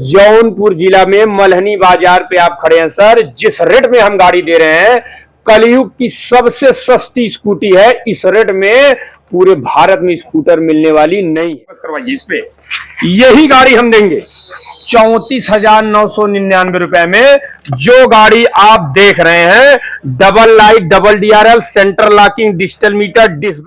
जौनपुर जिला में मल्हनी बाजार पे आप खड़े हैं सर। जिस रेट में हम गाड़ी दे रहे हैं, कलयुग की सबसे सस्ती स्कूटी है। इस रेट में पूरे भारत में स्कूटर मिलने वाली नहीं है। करवाइए इस पे, यही गाड़ी हम देंगे 34,999 रुपए में। जो गाड़ी आप देख रहे हैं, double light, double DRL, centre locking, digital meter, disc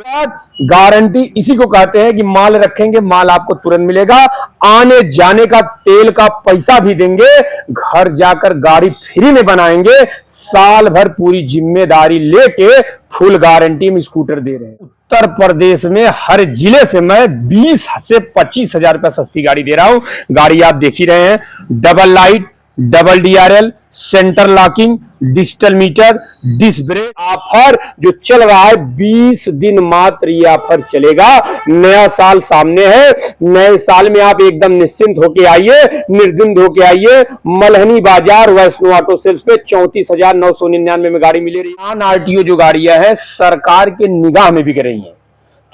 guarantee. इसी को कहते हैं कि माल रखेंगे, माल आपको तुरंत मिलेगा। आने जाने का तेल का पैसा भी देंगे, घर जाकर गाड़ी फ्री में बनाएंगे। साल भर पूरी जिम्मेदारी लेके फुल गारंटी में स्कूटर दे रहे हैं। उत्तर प्रदेश में हर जिले से मैं 20 से 25 हजार रुपया सस्ती गाड़ी दे रहा हूं। गाड़ी आप देख ही रहे हैं, double light, double DRL, centre locking, digital meter, disc brake. Offer जो चल रहा है 20 दिन मात्र ये ऑफर चलेगा। नया साल सामने है, नए साल में आप एकदम निश्चिंत होके आइए, निर्द्वंद होके आइए। मल्हनी बाजार वैष्णो ऑटो सेल्स पे 34,999 में गाड़ी मिले रही है। RTO जो गाड़ियां हैं सरकार के निगाह में बिक रही हैं,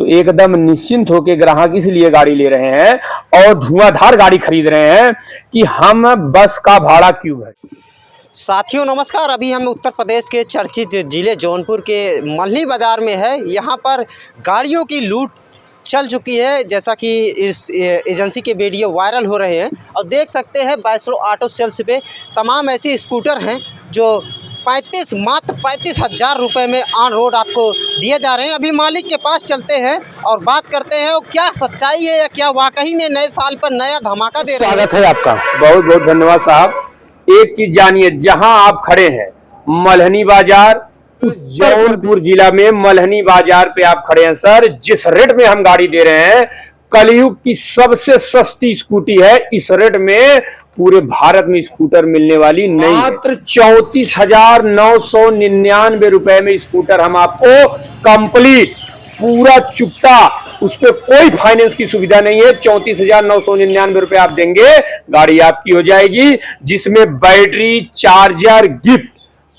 तो एकदम निश्चिंत होकर ग्राहक इसलिए गाड़ी ले रहे हैं और धुआंधार गाड़ी खरीद रहे हैं कि हम बस का भाड़ा क्यों है। साथियों नमस्कार। अभी हम उत्तर प्रदेश के चर्चित जिले जौनपुर के मल्हनी बाजार में है। यहाँ पर गाड़ियों की लूट चल चुकी है, जैसा कि इस एजेंसी के वीडियो वायरल हो रहे हैं। और देख सकते हैं वैष्णो ऑटो सेल्स पे तमाम ऐसी स्कूटर हैं जो मात्र 35,000 रुपये में ऑन रोड आपको दिए जा रहे हैं। अभी मालिक के पास चलते हैं और बात करते हैं, और क्या सच्चाई है या क्या वाकई में नए साल पर नया धमाका दे रहे हैं। स्वागत है आपका, बहुत बहुत धन्यवाद साहब। एक चीज जानिए, जहां आप खड़े हैं मल्हनी बाजार, जौनपुर जिला में मल्हनी बाजार पे आप खड़े हैं सर। जिस रेट में हम गाड़ी दे रहे हैं, कलयुग की सबसे सस्ती स्कूटी है। इस रेट में पूरे भारत में स्कूटर मिलने वाली नहीं। मात्र 34,999 रुपए में स्कूटर हम आपको कंप्लीट पूरा चुकता, उस पर कोई फाइनेंस की सुविधा नहीं है। 34,999 रुपए आप देंगे, गाड़ी आपकी हो जाएगी, जिसमें बैटरी, चार्जर, गिफ्ट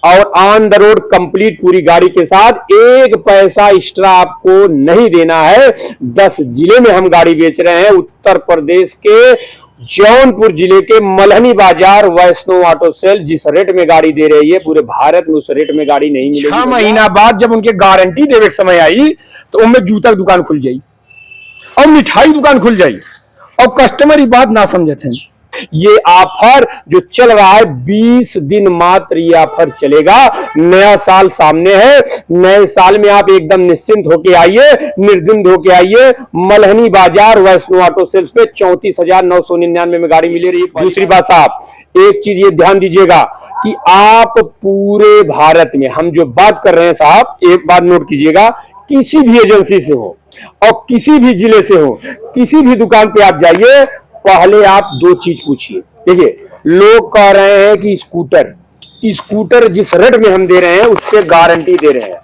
और ऑन द रोड कंप्लीट पूरी गाड़ी के साथ। एक पैसा एक्स्ट्रा आपको नहीं देना है। 10 जिले में हम गाड़ी बेच रहे हैं। उत्तर प्रदेश के जौनपुर जिले के मल्हनी बाजार वैष्णो ऑटो सेल जिस रेट में गाड़ी दे रही है, पूरे भारत में उस रेट में गाड़ी नहीं मिलेगी। 6 महीना बाद जब उनके गारंटी देने के समय आई, तो उनमें जूता की दुकान खुल जाई और मिठाई दुकान खुल जाई, और कस्टमर ये बात ना समझे थे। ये ऑफर जो चल रहा है 20 दिन मात्र ये ऑफर चलेगा। नया साल सामने है, नए साल में आप एकदम निश्चिंत होके आइए, निर्द्वंद होके आइए। मल्हनी बाजार वैष्णो ऑटो सेल्स पे 34,999 में गाड़ी मिले रही है। दूसरी बात साहब, एक चीज ये ध्यान दीजिएगा कि आप पूरे भारत में, हम जो बात कर रहे हैं साहब, एक बात नोट कीजिएगा, किसी भी एजेंसी से हो और किसी भी जिले से हो, किसी भी दुकान पे आप जाइए, पहले आप 2 चीज पूछिए। देखिए, लोग कह रहे हैं कि स्कूटर जिस रेट में हम दे रहे हैं उस पर गारंटी दे रहे हैं।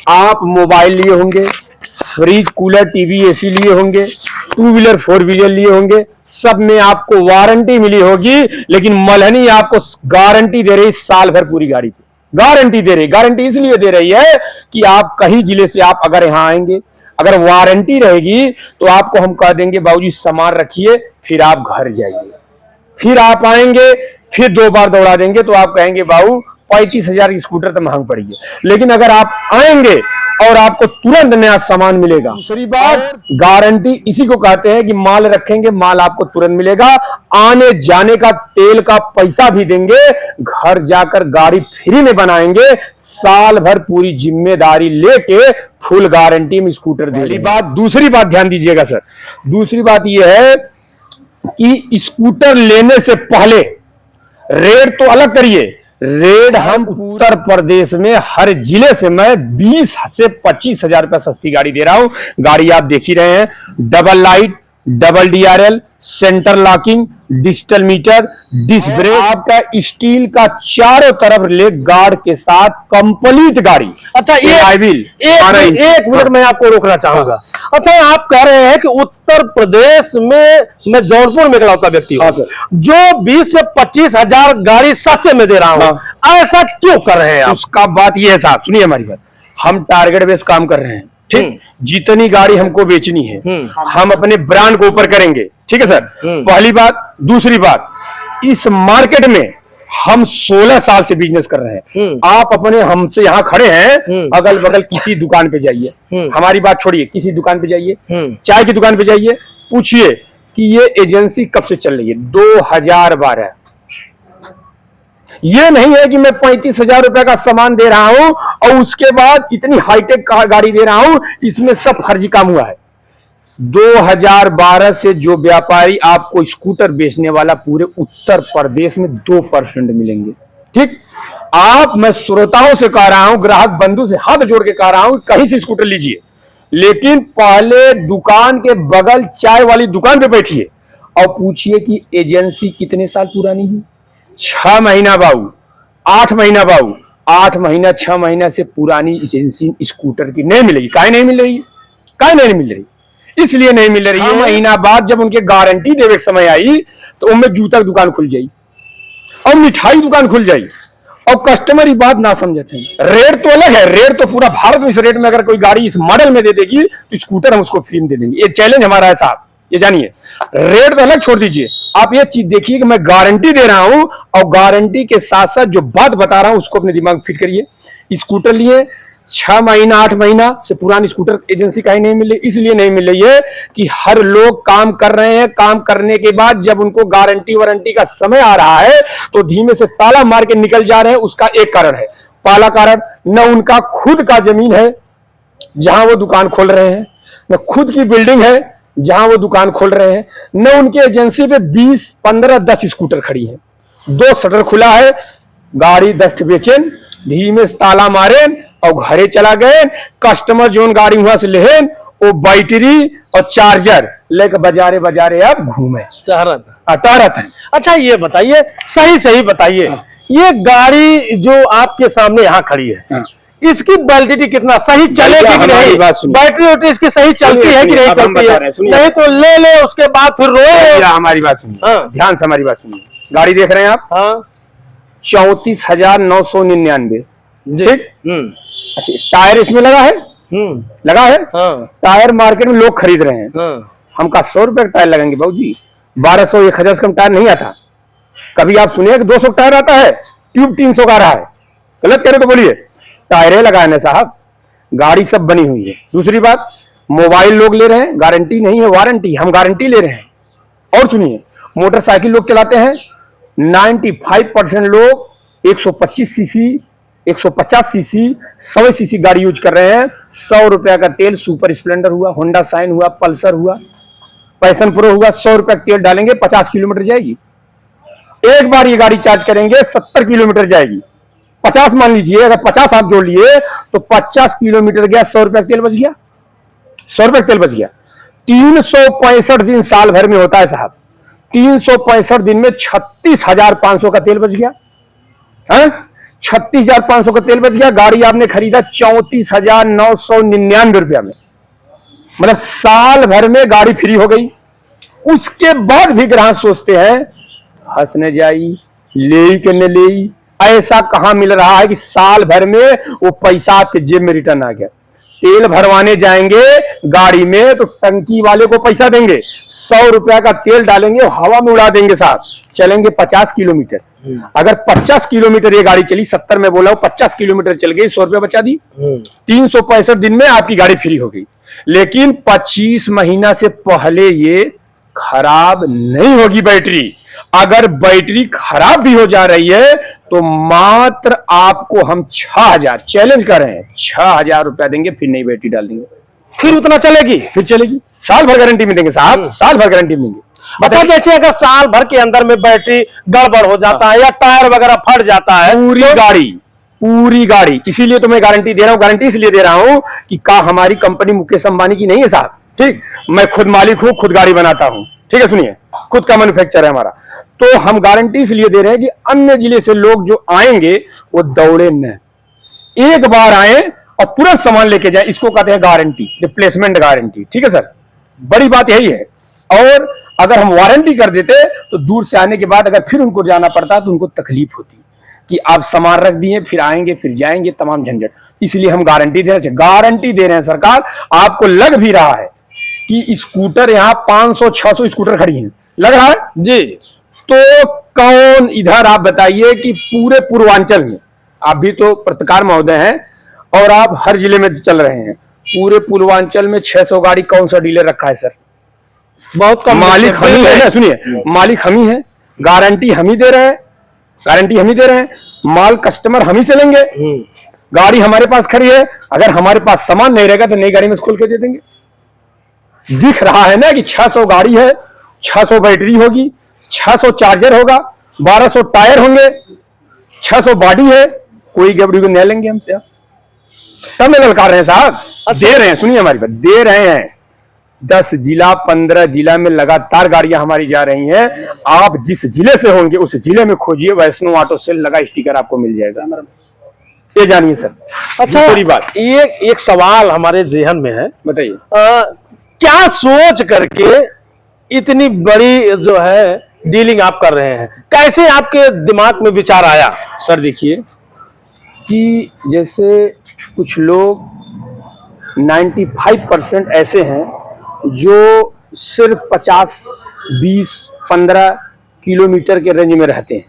आप मोबाइल लिए होंगे, फ्रिज, कूलर, टीवी, AC लिए होंगे, 2 व्हीलर 4 व्हीलर लिए होंगे, सब में आपको वारंटी मिली होगी। लेकिन मल्हनी आपको गारंटी दे रही साल भर पूरी गाड़ी पे गारंटी दे रही। गारंटी इसलिए दे रही है कि आप कहीं जिले से आप अगर यहाँ आएंगे, अगर वारंटी रहेगी तो आपको हम कह देंगे बाबूजी सामान रखिए, फिर आप घर जाइए। फिर आप आएंगे, फिर 2 बार दौड़ा देंगे तो आप कहेंगे बाबू 35,000 की स्कूटर तो महंग पड़ी है। लेकिन अगर आप आएंगे और आपको तुरंत नया सामान मिलेगा। दूसरी बात, गारंटी इसी को कहते हैं कि माल रखेंगे, माल आपको तुरंत मिलेगा। आने जाने का तेल का पैसा भी देंगे, घर जाकर गाड़ी फ्री में बनाएंगे। साल भर पूरी जिम्मेदारी लेके फुल गारंटी में स्कूटर देंगे। दूसरी बात ध्यान दीजिएगा सर, दूसरी बात यह है कि स्कूटर लेने से पहले रेट तो अलग करिए। रेट हम उत्तर प्रदेश में हर जिले से मैं 20 से 25 हजार रुपया सस्ती गाड़ी दे रहा हूं। गाड़ी आप देख ही रहे हैं, double light, double DRL, centre locking, digital meter, disc brake, आपका स्टील का चारों तरफ लेग गार्ड के साथ कंप्लीट गाड़ी। अच्छा, एक मिनट मैं आपको रोकना चाहूंगा। अच्छा, आप कह रहे हैं कि उत्तर प्रदेश में मैं जौनपुर में इकलौता व्यक्ति हूं जो 20 से 25 हजार गाड़ी सस्ते में दे रहा हूं, ऐसा क्यों कर रहे हैं आप? उसका बात यह है साहब, सुनिए हमारी बात, हम टारगेट बेस काम कर रहे हैं। ठीक, जितनी गाड़ी हमको बेचनी है हम अपने ब्रांड को ऊपर करेंगे, ठीक है सर। पहली बात। दूसरी बात, इस मार्केट में हम 16 साल से बिजनेस कर रहे हैं। आप अपने हमसे यहाँ खड़े हैं, अगल बगल किसी दुकान पे जाइए, हमारी बात छोड़िए, किसी दुकान पे जाइए, चाय की दुकान पे जाइए, पूछिए कि ये एजेंसी कब से चल रही है। 2012। ये नहीं है कि मैं 35,000 रुपए का सामान दे रहा हूं और उसके बाद इतनी हाईटेक गाड़ी दे रहा हूं, इसमें सब फर्जी काम हुआ है। 2012 से जो व्यापारी आपको स्कूटर बेचने वाला पूरे उत्तर प्रदेश में 2% मिलेंगे, ठीक। मैं श्रोताओं से कह रहा हूं, ग्राहक बंधु से हाथ जोड़ के कह रहा हूं, कहीं से स्कूटर लीजिए, लेकिन पहले दुकान के बगल चाय वाली दुकान पे बैठिए और पूछिए कि एजेंसी कितने साल पुरानी है। 6 महीना बाऊ, 8 महीना बाऊ, 8 महीना 6 महीना से पुरानी एजेंसी स्कूटर की नहीं मिलेगी। काहे नहीं मिल रही है? काहे नहीं मिल रही? इसलिए नहीं मिल रही है, महीना बाद जब उनके गारंटी देवे समय आई तो उनमें जूता की दुकान खुल जाई और मिठाई दुकान खुल जाई और कस्टमर ही बात ना समझते हैं। रेट तो अलग है, रेट तो पूरा भारत में इस रेट में अगर कोई गाड़ी इस मॉडल में दे देगी तो स्कूटर हम उसको फ्री में दे देंगे। ये चैलेंज हमारा है साहब, ये जानिए। रेट तो अलग छोड़ दीजिए, आप ये चीज देखिए कि मैं गारंटी दे रहा हूं और गारंटी के साथ साथ जो बात बता रहा हूं उसको अपने दिमाग में फिट करिए। स्कूटर लिए 6 महीना 8 महीना से पुरानी स्कूटर एजेंसी कहीं नहीं मिल रही। इसलिए नहीं मिल रही है कि हर लोग काम कर रहे हैं, काम करने के बाद जब उनको गारंटी वारंटी का समय आ रहा है तो धीमे से ताला मार के निकल जा रहे हैं। उसका एक कारण है, पहला कारण न उनका खुद का जमीन है जहां वो दुकान खोल रहे हैं, न खुद की बिल्डिंग है जहां वो दुकान खोल रहे हैं, न उनके एजेंसी पे 20, 15, 10 स्कूटर खड़ी है, 2 शटर खुला है, गाड़ी दस्त बेचेन, धीमे से ताला मारे और घरे चला गए। कस्टमर जो गाड़ी वहां से ले वो बैटरी और चार्जर लेकर बाजारे बाजारे अब घूमे अटारत है। अच्छा ये बताइए, सही सही बताइए, ये गाड़ी जो आपके सामने यहाँ खड़ी है, इसकी वैलिडिटी कितना सही चलेगी कि नहीं? बैटरी वैटरी इसकी सही चलती है कि नहीं चलती है? नहीं तो ले उसके बाद फिर रोए। हमारी बात सुनिए, ध्यान से हमारी बात सुनिए। गाड़ी देख रहे हैं आप? हाँ। 34,999, ठीक। अच्छा, टायर इसमें लगा है? लगा है। टायर मार्केट में लोग खरीद रहे हैं, हम का 100 रुपए का टायर लगाएंगे बाबू जी? 1200 1000 से कम टायर नहीं आता। कभी आप सुनिए कि 200 टायर आता है, ट्यूब 300 का रहा है। गलत कह रहे तो बोलिए, टायरें लगाने साहब, गाड़ी सब बनी हुई है। दूसरी बात, मोबाइल लोग ले रहे हैं, गारंटी नहीं है वारंटी, हम गारंटी ले रहे हैं। और सुनिए, मोटरसाइकिल लोग चलाते हैं, 95% लोग 125 सीसी 150 सीसी 100 सीसी गाड़ी यूज कर रहे हैं। 100 रुपया का तेल, सुपर स्प्लेंडर हुआ, होंडा साइन हुआ, पल्सर हुआ, पैशन प्रो हुआ, 100 रुपया का तेल डालेंगे, 50 किलोमीटर जाएगी। एक बार ये गाड़ी चार्ज करेंगे 70 किलोमीटर जाएगी। 50 मान लीजिए, अगर 50 आप जोड़ लिए तो 50 किलोमीटर गया, 100 रुपया तेल बच गया, 100 रुपया तेल बच गया। 365 दिन साल भर में होता है साहब, 365 दिन में 36,500 का तेल बच गया है। 36,500 का तेल बच गया। गाड़ी आपने खरीदा 34,999 रुपया में, मतलब साल भर में गाड़ी फ्री हो गई। उसके बाद भी ग्राहक सोचते हैं हंसने जाई ले के न ले, ऐसा कहां मिल रहा है कि साल भर में वो पैसा आपके जेब में रिटर्न आ गया। तेल भरवाने जाएंगे गाड़ी में तो टंकी वाले को पैसा देंगे, 100 रुपया का तेल डालेंगे, हवा में उड़ा देंगे साहब। चलेंगे 50 किलोमीटर, अगर 50 किलोमीटर ये गाड़ी चली, 70 में बोला हूं, 50 किलोमीटर चल गई, 100 रुपया बचा दी, 365 दिन में आपकी गाड़ी फ्री हो गई। लेकिन 25 महीना से पहले ये खराब नहीं होगी बैटरी। अगर बैटरी खराब भी हो जा रही है तो मात्र आपको हम 6,000 चैलेंज कर रहे हैं, 6,000 रुपया देंगे, फिर नई बैटरी डाल देंगे, फिर उतना चलेगी, फिर चलेगी। साल भर गारंटी में देंगे साहब, साल भर गारंटी में देंगे। बता, जैसे अगर साल भर के अंदर में बैटरी गड़बड़ हो जाता है या टायर वगैरह फट जाता है, पूरी गाड़ी, इसीलिए तो मैं गारंटी दे रहा हूं। गारंटी इसलिए दे रहा हूं कि हमारी कंपनी मुकेश अंबानी की नहीं है साहब, ठीक। मैं खुद मालिक हूं, खुद गाड़ी बनाता हूं, ठीक है। सुनिए, खुद का मैन्युफैक्चर है हमारा, तो हम गारंटी इसलिए दे रहे हैं कि अन्य जिले से लोग जो आएंगे वो दौड़े न, एक बार आए और तुरंत सामान लेके जाए। इसको कहते हैं गारंटी, रिप्लेसमेंट गारंटी, ठीक है सर। बड़ी बात यही है। और अगर हम वारंटी कर देते तो दूर से आने के बाद अगर फिर उनको जाना पड़ता तो उनको तकलीफ होती। कि आप सामान रख दिए फिर आएंगे फिर जाएंगे, तमाम झंझट। इसलिए हम गारंटी दे रहे हैं सरकार, आपको लग भी रहा है कि स्कूटर यहाँ 500-600 स्कूटर खड़ी हैं, लग रहा है जी। तो कौन इधर आप बताइए कि पूरे पूर्वांचल में, आप भी तो पत्रकार महोदय हैं और आप हर जिले में चल रहे हैं, पूरे पूर्वांचल में 600 गाड़ी कौन सा डीलर रखा है सर? बहुत कम। मालिक हम ही है ना, सुनिए, मालिक हम ही है, गारंटी हम ही दे रहे हैं, माल कस्टमर हम ही से लेंगे, गाड़ी हमारे पास खड़ी है, अगर हमारे पास सामान नहीं रहेगा तो नई गाड़ी में खोल के दे देंगे। दिख रहा है ना कि 600 गाड़ी है, 600 बैटरी होगी, 600 चार्जर होगा, 1200 टायर होंगे, 600 बॉडी है, कोई गड़बड़ी को नहीं लेंगे हम क्या? तब में ललकार रहे हैं साहब, दे रहे हैं, सुनिए हमारी बात, दे रहे हैं। 10 जिला 15 जिला में लगातार गाड़ियां हमारी जा रही हैं। आप जिस जिले से होंगे उस जिले में खोजिए, वैष्णो ऑटो सेल लगा स्टिकर आपको मिल जाएगा, ये जानिए सर। अच्छा, पूरी बात। एक सवाल हमारे जेहन में है, बताइए क्या सोच करके इतनी बड़ी जो है डीलिंग आप कर रहे हैं, कैसे आपके दिमाग में विचार आया? सर देखिए कि जैसे कुछ लोग 95% ऐसे हैं जो सिर्फ 50, 20, 15 किलोमीटर के रेंज में रहते हैं,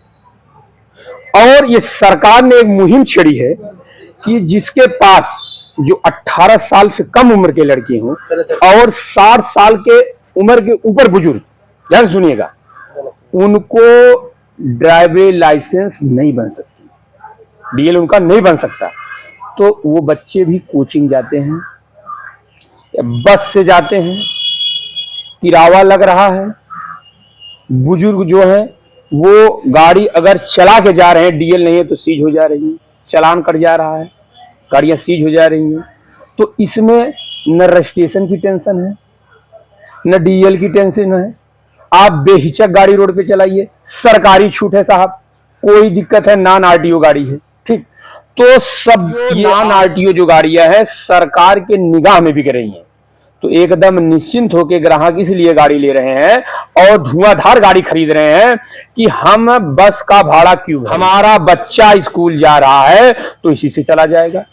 और ये सरकार ने एक मुहिम छेड़ी है कि जिसके पास जो 18 साल से कम उम्र के लड़के हों और 60 साल के उम्र के ऊपर बुजुर्ग, ध्यान सुनिएगा, उनको ड्राइविंग लाइसेंस नहीं बन सकती, डीएल उनका नहीं बन सकता। तो वो बच्चे भी कोचिंग जाते हैं, बस से जाते हैं, किराया लग रहा है, बुजुर्ग जो है वो गाड़ी अगर चला के जा रहे हैं, डीएल नहीं है तो सीज हो जा रही है, चालान कट जा रहा है, गाड़ियां सीज हो जा रही हैं। तो इसमें न रजिस्ट्रेशन की टेंशन है, न डीएल की टेंशन है, आप बेहिचक गाड़ी रोड पे चलाइए, सरकारी छूट है साहब, कोई दिक्कत है, नॉन आरटीओ गाड़ी है, ठीक। तो सब नॉन आरटीओ जो गाड़ियां हैं सरकार के निगाह में बिक रही हैं, तो एकदम निश्चिंत होकर ग्राहक इसलिए गाड़ी ले रहे हैं और धुआंधार गाड़ी खरीद रहे हैं कि हम बस का भाड़ा क्यों, हमारा बच्चा स्कूल जा रहा है तो इसी से चला जाएगा।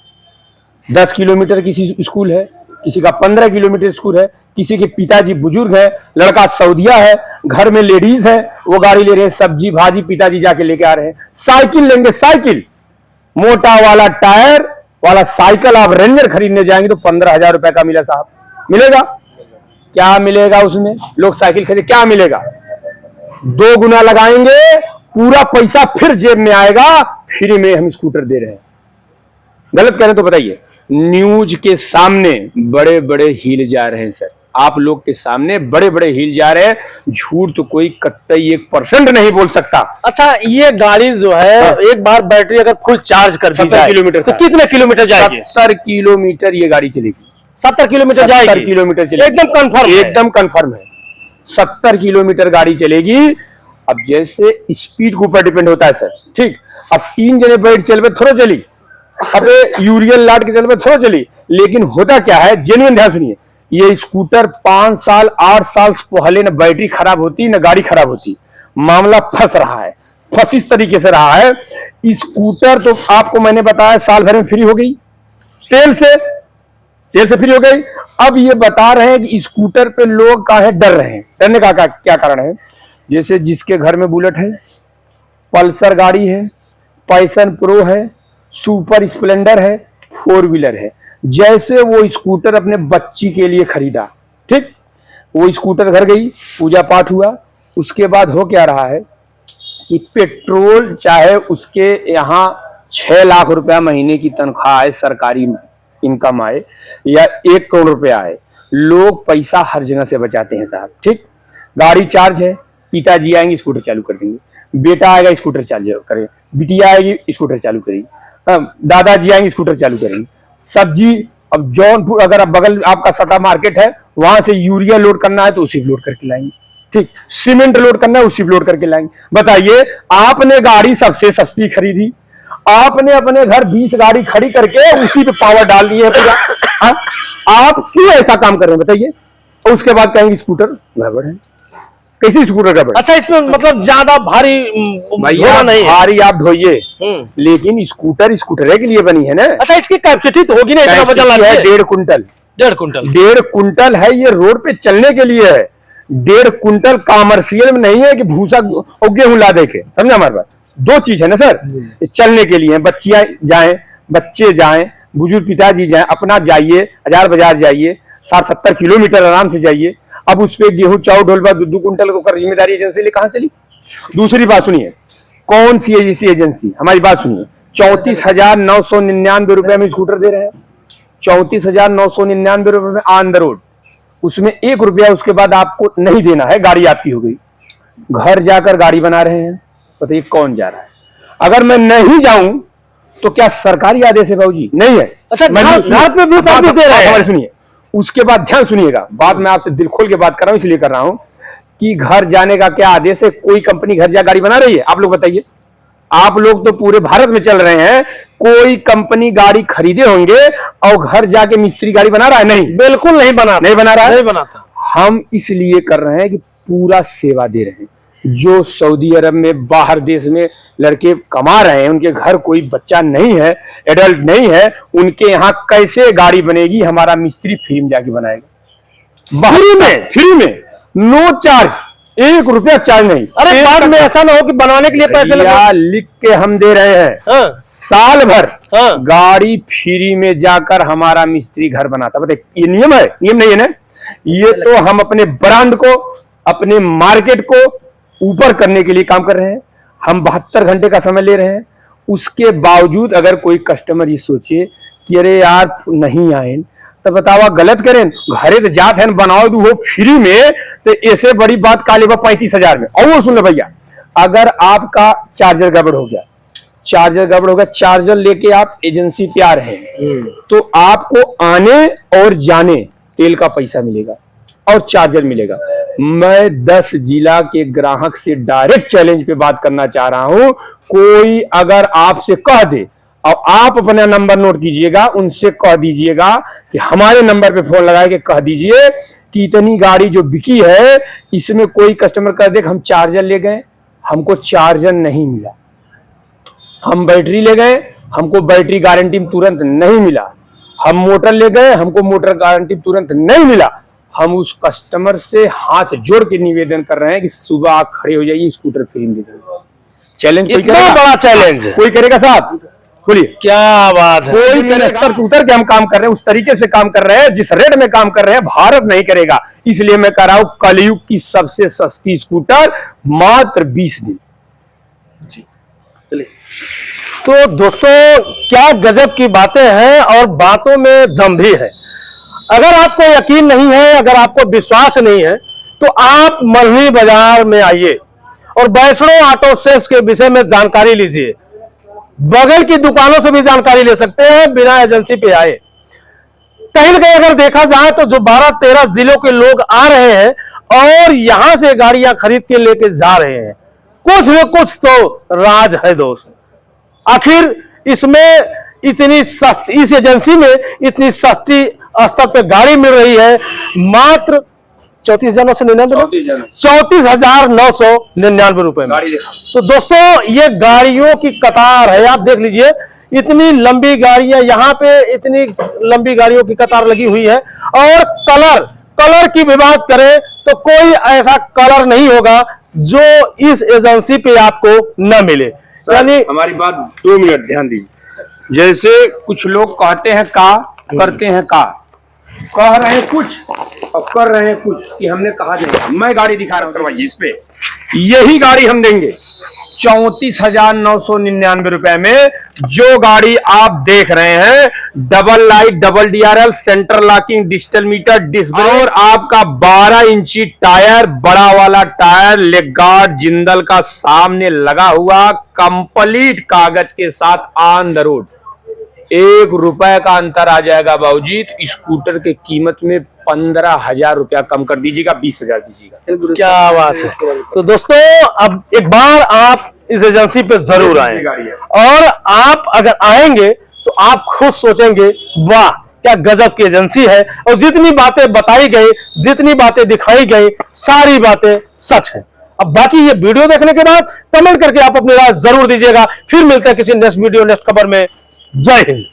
10 किलोमीटर किसी स्कूल है, किसी का 15 किलोमीटर स्कूल है, किसी के पिताजी बुजुर्ग है, लड़का सऊदिया है, घर में लेडीज है, वो गाड़ी ले रहे हैं, सब्जी भाजी पिताजी जाके लेके आ रहे हैं। साइकिल लेंगे, साइकिल मोटा वाला टायर वाला साइकिल आप रेंजर खरीदने जाएंगे तो 15,000 रुपए का मिला साहब, मिलेगा क्या? मिलेगा उसमें, लोग साइकिल खरीदे क्या मिलेगा? 2 गुना लगाएंगे, पूरा पैसा फिर जेब में आएगा, फ्री में हम स्कूटर दे रहे हैं। गलत करें तो बताइए। न्यूज के सामने बड़े बड़े हील जा रहे हैं सर, आप लोग के सामने बड़े बड़े हील जा रहे हैं, झूठ तो कोई कतई 1% नहीं बोल सकता। अच्छा, ये गाड़ी जो है एक बार बैटरी अगर फुल चार्ज कर दी जाए किलोमीटर तो कितने किलोमीटर जाएगी? 70 किलोमीटर ये गाड़ी चलेगी। 70 किलोमीटर जाएगी? 70 किलोमीटर चलेगी, एकदम कंफर्म, एकदम कंफर्म है, 70 किलोमीटर गाड़ी चलेगी। अब जैसे स्पीड के ऊपर डिपेंड होता है सर, ठीक। अब 3 जने बैठ चलवे थोड़ा चली, अब यूरियल लाट के चलवे थोड़ा चली, लेकिन होता क्या है, जेन्युइन ध्यान सुनिए, ये स्कूटर 5 साल 8 साल पहले न बैटरी खराब होती न गाड़ी खराब होती, मामला फंस रहा है, फंस इस तरीके से रहा है। स्कूटर तो आपको मैंने बताया साल भर में फ्री हो गई, तेल से फ्री हो गई। अब ये बता रहे हैं कि स्कूटर पे लोग काहे डर रहे हैं, डरने का क्या कारण है? जैसे जिसके घर में बुलेट है, पल्सर गाड़ी है, पैशन प्रो है, सुपर स्प्लेंडर है, 4 व्हीलर है, जैसे वो स्कूटर अपने बच्ची के लिए खरीदा, ठीक, वो स्कूटर घर गई, पूजा पाठ हुआ, उसके बाद हो क्या रहा है कि पेट्रोल चाहे उसके यहाँ 6 लाख रुपया महीने की तनख्वाह आए, सरकारी इनकम आए, या 1 करोड़ रुपया आए, लोग पैसा हर जगह से बचाते हैं साहब, ठीक। गाड़ी चार्ज है, पिताजी आएंगे स्कूटर चालू कर देंगे, बेटा आएगा स्कूटर चालू करेंगे, बिटिया आएगी स्कूटर चालू करेगी, दादाजी आएंगे स्कूटर चालू करेंगे। सब्जी, अब जौनपुर अगर आप बगल आपका सटा मार्केट है, वहां से यूरिया लोड करना है तो उसी लोड करके लाएंगे, ठीक। सीमेंट लोड करना है उसी लोड करके लाएंगे। बताइए, आपने गाड़ी सबसे सस्ती खरीदी, आपने अपने घर 20 गाड़ी खड़ी करके उसी पे पावर डाल दी है पूरा, आप क्यों ऐसा काम कर रहे हैं बताइए? और उसके बाद कहेंगे स्कूटर गड़बड़ है, कैसे स्कूटर का बैठ? अच्छा, इसमें मतलब ज्यादा भारी भैया धोना नहीं है। भारी आप ढोइए, लेकिन स्कूटर के लिए बनी है ना। अच्छा, इसकी कैपेसिटी तो होगी ना, इतना वजन लाना है? 1.5 कुंटल। 1.5 कुंटल? 1.5 कुंटल है, ये रोड पे चलने के लिए है। 1.5 कुंटल कॉमर्शियल में नहीं है कि भूसा और गेहूं ला दे के, समझे हमारी बात? दो चीज है ना सर, ये चलने के लिए, बच्चियां जाएं, बच्चे जाएं, बुजुर्ग पिताजी जाएं, अपना जाइए, हजार बाजार जाइए, 60-70 किलोमीटर आराम से जाइए। अब उस पर गेहूं चाउ ढोलबा 2 कुंटल को कर जिम्मेदारी एजेंसी ले कहां चली? दूसरी बात सुनिए, कौन सी ऐसी एजेंसी, हमारी बात सुनिए, 34,999 रुपए में स्कूटर दे रहे हैं। 34,999 रुपए में ऑन द रोड, उसमें 1 रुपया उसके बाद आपको नहीं देना है, गाड़ी आपकी हो गई। घर जाकर गाड़ी बना रहे हैं, बताइए कौन जा रहा है? अगर मैं नहीं जाऊं तो क्या सरकारी आदेश है बाबूजी? नहीं है। अच्छा, मैं घर पे भी सर्विस दे रहे हैं? सुनिए, उसके बाद ध्यान सुनिएगा, बात मैं आपसे दिल खोल के बात कर रहा हूं, इसलिए कर रहा हूं कि घर जाने का क्या आदेश है? कोई कंपनी घर जा गाड़ी बना रही है? आप लोग बताइए। आप लोग तो पूरे भारत में चल रहे हैं, कोई कंपनी गाड़ी खरीदे होंगे और घर जाके मिस्त्री गाड़ी बना रहा है? नहीं, बिल्कुल नहीं बना रहा है। नहीं बनाता। हम इसलिए कर रहे हैं कि पूरा सेवा दे रहे हैं। जो सऊदी अरब में, बाहर देश में लड़के कमा रहे हैं, उनके घर कोई बच्चा नहीं है, एडल्ट नहीं है, उनके यहाँ कैसे गाड़ी बनेगी? हमारा मिस्त्री फ्री में जाके बनाएगा, फ्री में, नो चार्ज, 1 रुपया चार्ज नहीं। अरे बाद में ऐसा ना हो कि बनाने के लिए पैसे लगे। लिख के हम दे रहे हैं। हाँ। साल भर हाँ। गाड़ी फ्री में जाकर हमारा मिस्त्री घर बनाता। बताइए, ये नियम है? नियम नहीं है ना? ये तो हम अपने ब्रांड को, अपने मार्केट को ऊपर करने के लिए काम कर रहे हैं। हम 72 घंटे का समय ले रहे हैं। उसके बावजूद अगर कोई कस्टमर ये सोचे कि अरे यार नहीं आए, तो बतावा गलत करें, घरे तो जात है बनाओ दू हो फ्री में, तो ऐसे बड़ी बात का लेबा 35,000 में। और वो सुन लो भैया, अगर आपका चार्जर गड़बड़ हो गया, चार्जर लेके आप एजेंसी पे आ रहे हैं, तो आपको आने और जाने तेल का पैसा मिलेगा और चार्जर मिलेगा। मैं 10 जिला के ग्राहक से डायरेक्ट चैलेंज पे बात करना चाह रहा हूं, कोई अगर आपसे कह दे, और आप अपना नंबर नोट कीजिएगा, उनसे कह दीजिएगा कि हमारे नंबर पे फोन लगा के कह दीजिए कि इतनी गाड़ी जो बिकी है, इसमें कोई कस्टमर कह दे हम चार्जर ले गए, हमको चार्जर नहीं मिला, हम बैटरी ले गए, हमको बैटरी गारंटी तुरंत नहीं मिला, हम मोटर ले गए, हमको मोटर गारंटी तुरंत नहीं मिला। हम उस कस्टमर से हाथ जोड़ के निवेदन कर रहे हैं कि सुबह आप खड़े हो जाइए, स्कूटर फ्री में दे देंगे। चैलेंज कोई इतना करेगा? बड़ा चैलेंज कोई करेगा साहब? बोलिए, क्या बात है। कोई स्तर उतर के हम काम कर रहे हैं, उस तरीके से काम कर रहे हैं, जिस रेट में काम कर रहे हैं भारत नहीं करेगा। इसलिए मैं कह रहा हूं, कलयुग की सबसे सस्ती स्कूटर मात्र 20 दिन। तो दोस्तों, क्या गजब की बातें हैं और बातों में दम भी है। अगर आपको यकीन नहीं है, अगर आपको विश्वास नहीं है, तो आप मल्ही बाजार में आइए और वैष्णो ऑटो सेल्स के विषय में जानकारी लीजिए। बगल की दुकानों से भी जानकारी ले सकते हैं बिना एजेंसी पे आए। कहीं ना कहीं अगर देखा जाए तो जो 12-13 जिलों के लोग आ रहे हैं और यहां से गाड़ियां खरीद के लेके जा रहे हैं, कुछ न कुछ तो राज है दोस्त। आखिर इसमें इतनी सस्ती, इस एजेंसी में इतनी सस्ती स्तर पे गाड़ी मिल रही है मात्र 34,999 रुपए में। तो दोस्तों, ये गाड़ियों की कतार है, आप देख लीजिए, इतनी लंबी गाड़ियां यहाँ पे, इतनी लंबी गाड़ियों की कतार लगी हुई है। और कलर की भी बात करें तो कोई ऐसा कलर नहीं होगा जो इस एजेंसी पे आपको न मिले। यानी हमारी बात 2 मिनट ध्यान दीजिए। जैसे कुछ लोग कहते हैं का, करते हैं का, कह रहे हैं कुछ और कर रहे हैं कुछ, कि हमने कहा नहीं। मैं गाड़ी दिखा रहा हूं करवाइए, इस पे यही गाड़ी हम देंगे 34,999 रुपए में। जो गाड़ी आप देख रहे हैं, double light, double DRL, centre locking, digital meter, disc और आपका 12 इंची टायर, बड़ा वाला टायर, लेग गार्ड जिंदल का सामने लगा हुआ, कंप्लीट कागज के साथ ऑन द रोड। 1 रुपए का अंतर आ जाएगा बाबूजी। तो स्कूटर के कीमत में 15,000 रुपया कम कर दीजिएगा, 20,000 दीजिएगा। क्या बात है। तो दोस्तों, अब एक बार आप इस एजेंसी पे जरूर आए, और आप अगर आएंगे तो आप खुद सोचेंगे वाह, क्या गजब की एजेंसी है। और जितनी बातें बताई गई, जितनी बातें दिखाई गई, सारी बातें सच है। अब बाकी ये वीडियो देखने के बाद कमेंट करके आप अपनी राय जरूर दीजिएगा। फिर मिलते हैं किसी नेक्स्ट वीडियो, नेक्स्ट खबर में। जय हिंद।